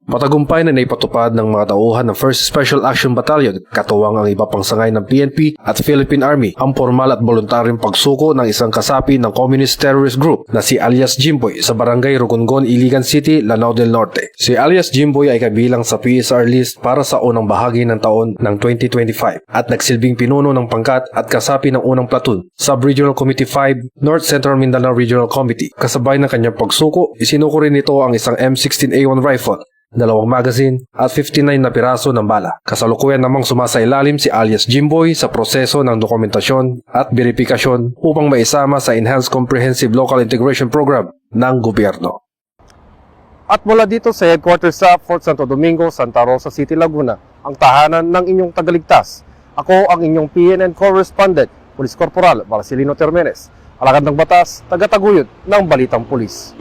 Matagumpay na naipatupad ng mga tauhan ng 1st Special Action Battalion, katuwang ang iba pang sangay ng PNP at Philippine Army, ang formal at voluntaryong pagsuko ng isang kasapi ng Communist Terrorist Group na si alias Jimboy sa Barangay Rugungon, Iligan City, Lanao del Norte. Si alias Jimboy ay kabilang sa PSR list para sa unang bahagi ng taon ng 2025 at nagsilbing pinuno ng pangkat at kasapi ng unang platoon, Sub-Regional Committee 5, North Central Mindanao Regional Committee. Kasabay ng kanyang pagsuko, isinuko rin nito ang isang M16A1 rifle, 2 magazine at 59 na piraso ng bala. Kasalukuyan namang sumasailalim si alias Jimboy sa proseso ng dokumentasyon at verifikasyon upang maisama sa Enhanced Comprehensive Local Integration Program ng gobyerno. At mula dito sa headquarters sa Fort Santo Domingo, Santa Rosa City, Laguna, ang tahanan ng inyong tagaligtas. Ako ang inyong PNN correspondent, Police Corporal Marcelino Termenes, alagad ng batas, taga-taguyod ng Balitang Pulis.